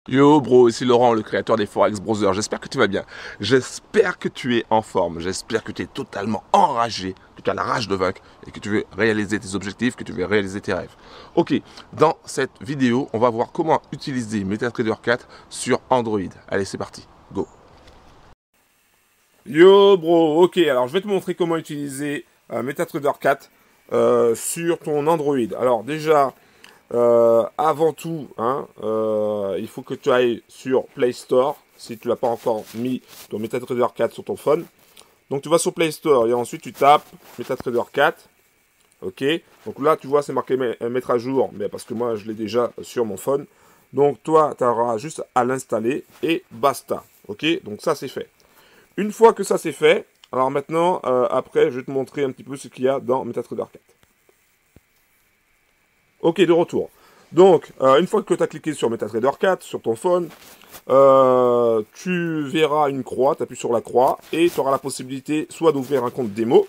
Yo bro, ici Laurent, le créateur des Forex Browser. J'espère que tu vas bien. J'espère que tu es en forme. J'espère que tu es totalement enragé, que tu as la rage de vaincre et que tu veux réaliser tes objectifs, que tu veux réaliser tes rêves. Ok, dans cette vidéo, on va voir comment utiliser MetaTrader 4 sur Android. Allez, c'est parti. Go. Yo bro, ok, alors je vais te montrer comment utiliser MetaTrader 4 sur ton Android. Alors déjà, avant tout, hein, il faut que tu ailles sur Play Store, si tu l'as pas encore mis ton MetaTrader 4 sur ton phone. Donc tu vas sur Play Store et ensuite tu tapes MetaTrader 4. Ok, donc là tu vois c'est marqué mettre à jour, mais parce que moi je l'ai déjà sur mon phone. Donc toi tu auras juste à l'installer et basta. Ok, donc ça c'est fait. Une fois que ça c'est fait, alors maintenant après je vais te montrer un petit peu ce qu'il y a dans MetaTrader 4. Ok, de retour. Donc, une fois que tu as cliqué sur MetaTrader 4 sur ton phone, tu verras une croix, tu appuies sur la croix et tu auras la possibilité soit d'ouvrir un compte démo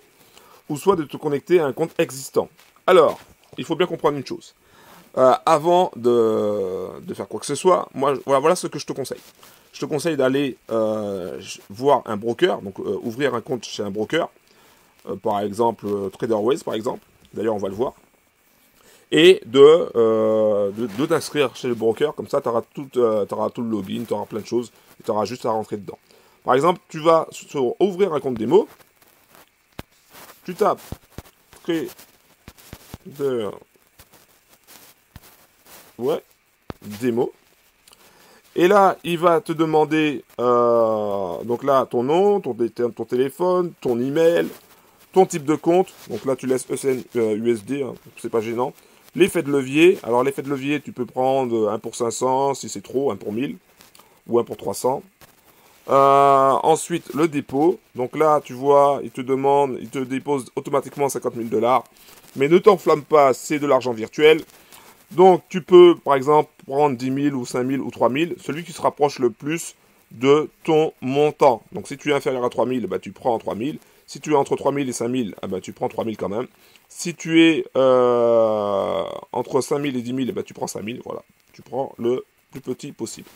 ou soit de te connecter à un compte existant. Alors, il faut bien comprendre une chose. Avant de faire quoi que ce soit, moi, voilà ce que je te conseille. Je te conseille d'aller voir un broker, donc ouvrir un compte chez un broker, par exemple TraderWays par exemple. D'ailleurs, on va le voir et de t'inscrire chez le broker. Comme ça, tu auras, tout le login, tu auras plein de choses, et tu auras juste à rentrer dedans. Par exemple, tu vas sur ouvrir un compte démo, tu tapes trader, ouais, démo, et là, il va te demander, donc là, ton nom, ton téléphone, ton email, ton type de compte. Donc là, tu laisses ECN USD, hein, c'est pas gênant. L'effet de levier. Alors, l'effet de levier, tu peux prendre 1 pour 500, si c'est trop, 1 pour 1000, ou 1 pour 300. Ensuite, le dépôt. Donc là, tu vois, il te dépose automatiquement 50 000 $. Mais ne t'enflamme pas, c'est de l'argent virtuel. Donc, tu peux, par exemple, prendre 10 000 ou 5 000 ou 3 000, celui qui se rapproche le plus de ton montant. Donc, si tu es inférieur à 3 000, bah, tu prends 3 000. Si tu es entre 3 000 et 5 000, ah bah, tu prends 3 000 quand même. Si tu es entre 5 000 et 10 000, bah, tu prends 5 000. Voilà, tu prends le plus petit possible.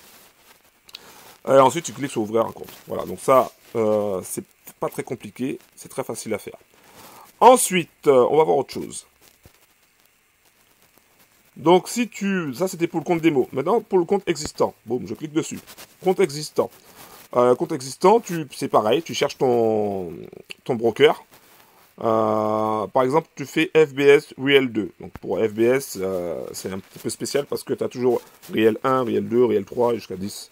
Et ensuite, tu cliques sur ouvrir un compte. Voilà, donc ça, c'est pas très compliqué, c'est très facile à faire. Ensuite, on va voir autre chose. Donc ça c'était pour le compte démo. Maintenant pour le compte existant. Boum, je clique dessus. Compte existant. Compte existant, c'est pareil, tu cherches ton broker. Par exemple, tu fais FBS Real 2. Donc pour FBS, c'est un petit peu spécial parce que tu as toujours Real 1, Real 2, Real 3 jusqu'à 10.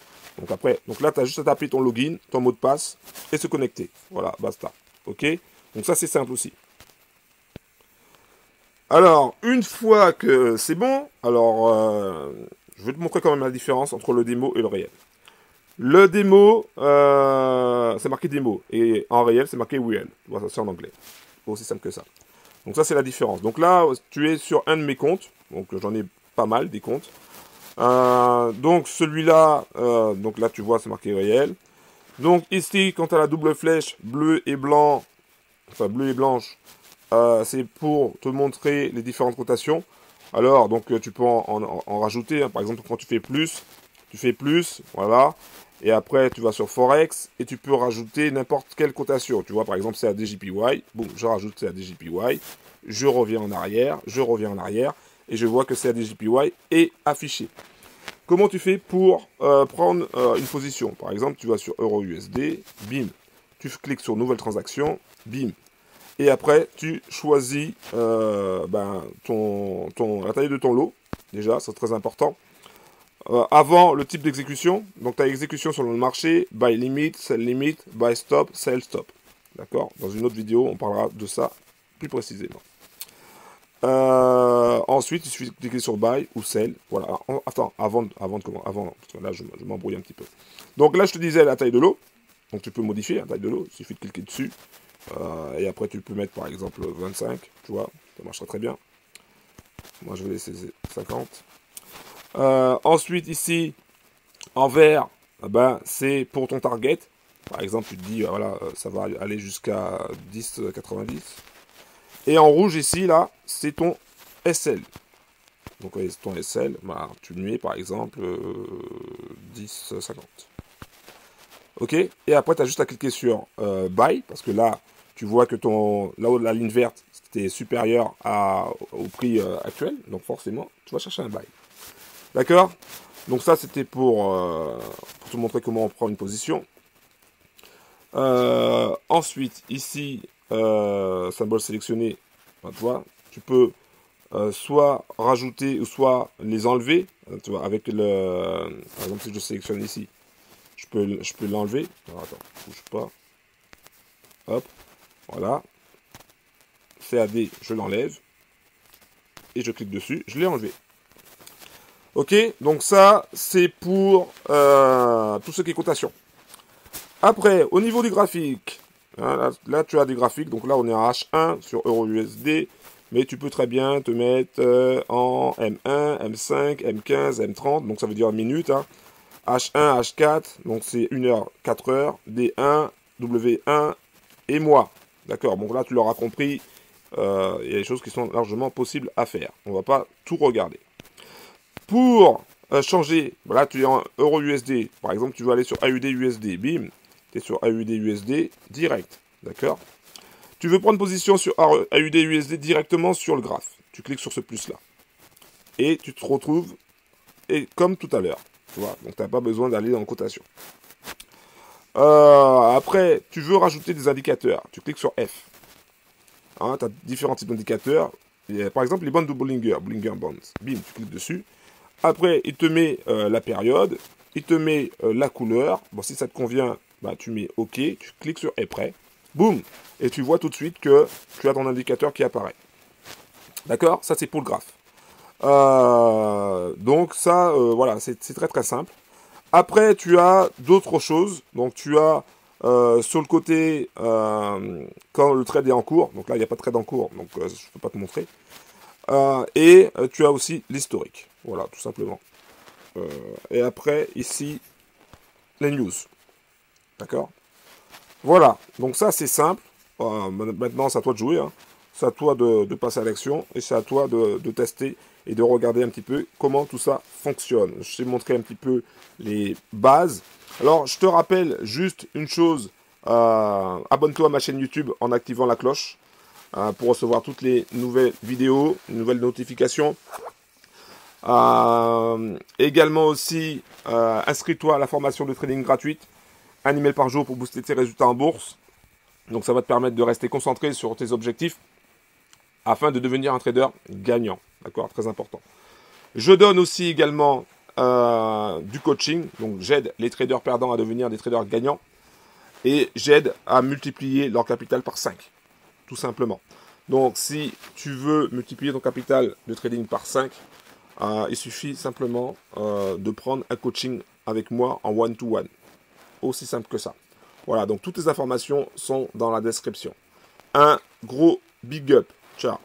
Donc là, tu as juste à taper ton login, ton mot de passe et se connecter. Voilà, basta. Ok. Donc ça c'est simple aussi. Alors, une fois que c'est bon, alors je vais te montrer quand même la différence entre le démo et le réel. Le démo, c'est marqué démo, et en réel, c'est marqué real. Voilà, c'est en anglais. Aussi simple que ça. Donc ça, c'est la différence. Donc là, tu es sur un de mes comptes, donc j'en ai pas mal des comptes. Donc celui-là, donc là, tu vois, c'est marqué réel. Donc ici, quand tu as la double flèche bleu et blanc, enfin bleu et blanche, c'est pour te montrer les différentes cotations. Alors, donc tu peux en rajouter. Hein. Par exemple, quand tu fais plus, voilà. Et après, tu vas sur Forex et tu peux rajouter n'importe quelle cotation. Tu vois, par exemple, c'est à DJPY. Bon, je rajoute c'est à DJPY. Je reviens en arrière, et je vois que c'est à DJPY est affiché. Comment tu fais pour prendre une position? Par exemple, tu vas sur EURUSD, bim. Tu cliques sur Nouvelle transaction, bim. Et après, tu choisis la taille de ton lot. Déjà, c'est très important. Avant, le type d'exécution. Donc, tu as exécution selon le marché, buy limit, sell limit, buy stop, sell stop. D'accord. Dans une autre vidéo, on parlera de ça plus précisément. Ensuite, il suffit de cliquer sur buy ou sell. Voilà. Attends, avant, parce que là, je m'embrouille un petit peu. Donc là, je te disais la taille de lot. Donc, tu peux modifier la taille de lot. Il suffit de cliquer dessus. Et après, tu peux mettre par exemple 25, tu vois, ça marchera très bien. Moi, je vais laisser 50. Ensuite, ici, en vert, ben, c'est pour ton target. Par exemple, tu te dis, voilà, ça va aller jusqu'à 10,90. Et en rouge, ici, là, c'est ton SL. Donc, ton SL, ben, tu le mets par exemple 6,50. Ok. Et après, tu as juste à cliquer sur Buy, parce que là, tu vois que là où la ligne verte, c'était supérieur au prix actuel. Donc forcément, tu vas chercher un Buy. D'accord. Donc ça, c'était pour te montrer comment on prend une position. Ensuite, ici, symbole sélectionné, ben, tu vois, tu peux soit rajouter ou soit les enlever. Tu vois, avec par exemple, si je sélectionne ici, je peux l'enlever. Alors, attends, bouge pas. Hop, voilà. CAD, je l'enlève. Et je clique dessus, je l'ai enlevé. Ok, donc ça, c'est pour tout ce qui est cotation. Après, au niveau du graphique, hein, là, tu as des graphiques. Donc là, on est en H1 sur EURUSD. Mais tu peux très bien te mettre en M1, M5, M15, M30. Donc ça veut dire minutes. Hein. H1, H4. Donc c'est 1 heure, 4 heures. D1, W1 et mois. D'accord. Donc là, tu l'auras compris. Il y a des choses qui sont largement possibles à faire. On ne va pas tout regarder. Pour changer, là tu es en EURUSD. Par exemple, tu veux aller sur AUD-USD. Bim. Tu es sur AUD-USD direct. D'accord. Tu veux prendre position sur AUD-USD directement sur le graphe. Tu cliques sur ce plus-là. Et tu te retrouves comme tout à l'heure. Tu vois, donc tu n'as pas besoin d'aller en cotation. Après, tu veux rajouter des indicateurs. Tu cliques sur F. Hein, tu as différents types d'indicateurs. Par exemple, les bandes de Bollinger Bonds. Bim, tu cliques dessus. Après, il te met la période. Il te met la couleur. Bon, si ça te convient, bah, tu mets OK. Tu cliques sur Prêt. Boum. Et tu vois tout de suite que tu as ton indicateur qui apparaît. D'accord. Ça, c'est pour le graphe. Donc ça, voilà, c'est très très simple. Après, tu as d'autres choses. Donc tu as sur le côté, quand le trade est en cours, donc là il n'y a pas de trade en cours, donc je ne peux pas te montrer. Et tu as aussi l'historique. Voilà, tout simplement. Et après, ici, les news. D'accord. Voilà, donc ça c'est simple. Maintenant, c'est à toi de jouer. Hein. C'est à toi de passer à l'action et c'est à toi de tester et de regarder un petit peu comment tout ça fonctionne. Je t'ai montré un petit peu les bases. Alors, je te rappelle juste une chose. Abonne-toi à ma chaîne YouTube en activant la cloche pour recevoir toutes les nouvelles vidéos, nouvelles notifications. Également aussi, inscris-toi à la formation de trading gratuite. Un email par jour pour booster tes résultats en bourse. Donc ça va te permettre de rester concentré sur tes objectifs afin de devenir un trader gagnant. D'accord, très important. Je donne aussi également du coaching. Donc j'aide les traders perdants à devenir des traders gagnants. Et j'aide à multiplier leur capital par 5. Tout simplement. Donc si tu veux multiplier ton capital de trading par 5, il suffit simplement de prendre un coaching avec moi en one-to-one. Aussi simple que ça. Voilà, donc toutes les informations sont dans la description. Un gros big up. Ciao.